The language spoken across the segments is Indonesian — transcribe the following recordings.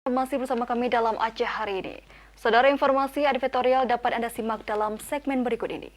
Masih bersama kami dalam Aceh hari ini. Saudara, informasi editorial dapat Anda simak dalam segmen berikut ini.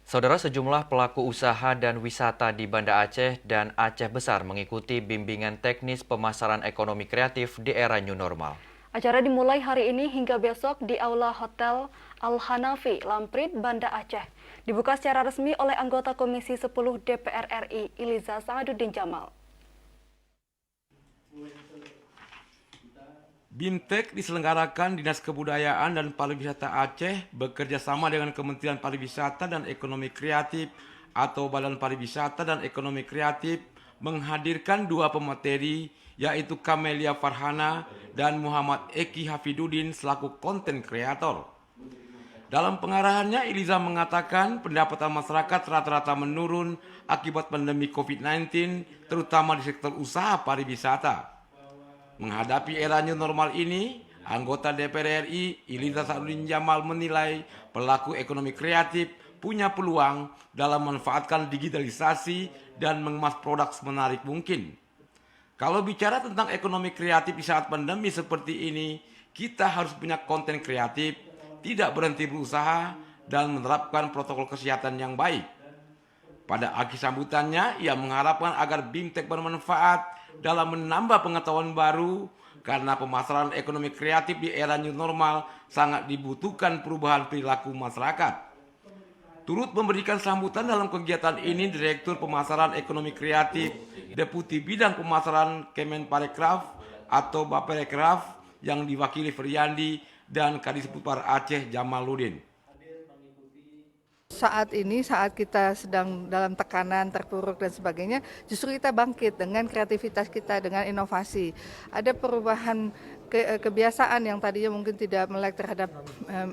Saudara, sejumlah pelaku usaha dan wisata di Banda Aceh dan Aceh Besar mengikuti bimbingan teknis pemasaran ekonomi kreatif di era new normal. Acara dimulai hari ini hingga besok di Aula Hotel Al-Hanafi, Lamprit, Banda Aceh. Dibuka secara resmi oleh anggota Komisi 10 DPR RI, Iliza Saaduddin Jamal. BIMTEK diselenggarakan Dinas Kebudayaan dan Pariwisata Aceh bekerja sama dengan Kementerian Pariwisata dan Ekonomi Kreatif atau Badan Pariwisata dan Ekonomi Kreatif menghadirkan dua pemateri, yaitu Kamelia Farhana dan Muhammad Eki Hafiduddin selaku konten kreator. Dalam pengarahannya, Iliza mengatakan pendapatan masyarakat rata-rata menurun akibat pandemi COVID-19, terutama di sektor usaha pariwisata. Menghadapi era new normal ini, anggota DPR RI Iliza Saaduddin Jamal menilai pelaku ekonomi kreatif punya peluang dalam memanfaatkan digitalisasi dan mengemas produk semenarik mungkin. Kalau bicara tentang ekonomi kreatif di saat pandemi seperti ini, kita harus punya konten kreatif, tidak berhenti berusaha, dan menerapkan protokol kesehatan yang baik. Pada akhir sambutannya, ia mengharapkan agar BIMTEK bermanfaat dalam menambah pengetahuan baru karena pemasaran ekonomi kreatif di era new normal sangat dibutuhkan perubahan perilaku masyarakat. Turut memberikan sambutan dalam kegiatan ini Direktur Pemasaran Ekonomi Kreatif, Deputi Bidang Pemasaran Kemenparekraf atau Baperekraf yang diwakili Feryandi dan Kadisbudpar Aceh Jamaluddin. Saat ini, saat kita sedang dalam tekanan, terpuruk dan sebagainya, justru kita bangkit dengan kreativitas kita, dengan inovasi. Ada perubahan kebiasaan yang tadinya mungkin tidak melek terhadap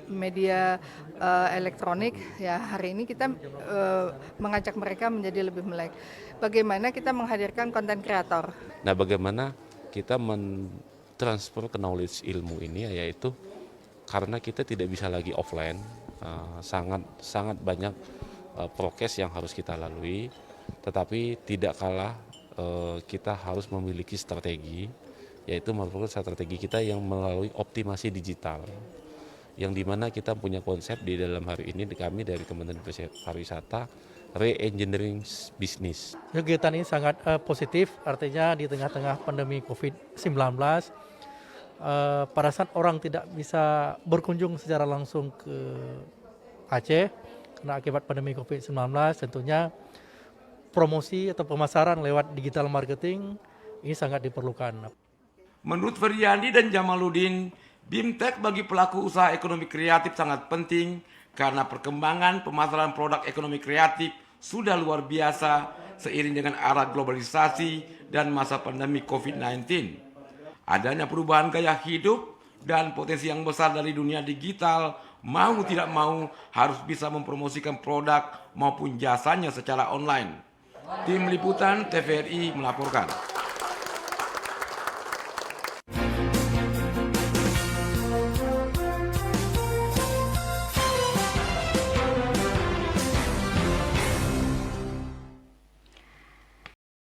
media elektronik. Ya, hari ini kita mengajak mereka menjadi lebih melek. Bagaimana kita menghadirkan konten kreator? Nah, bagaimana kita mentransfer knowledge ilmu ini, yaitu karena kita tidak bisa lagi offline. Sangat banyak prokes yang harus kita lalui, tetapi tidak kalah kita harus memiliki strategi, yaitu merupakan strategi kita yang melalui optimasi digital, yang dimana kita punya konsep di dalam hari ini kami dari Kementerian Pariwisata re-engineering bisnis. Kegiatan ini sangat positif, artinya di tengah-tengah pandemi COVID-19, pada saat orang tidak bisa berkunjung secara langsung ke Aceh karena akibat pandemi COVID-19, tentunya promosi atau pemasaran lewat digital marketing ini sangat diperlukan. Menurut Feryandi dan Jamaluddin, BIMTEK bagi pelaku usaha ekonomi kreatif sangat penting karena perkembangan pemasaran produk ekonomi kreatif sudah luar biasa seiring dengan arah globalisasi dan masa pandemi COVID-19. Adanya perubahan gaya hidup dan potensi yang besar dari dunia digital, mau tidak mau harus bisa mempromosikan produk maupun jasanya secara online. Tim Liputan TVRI melaporkan.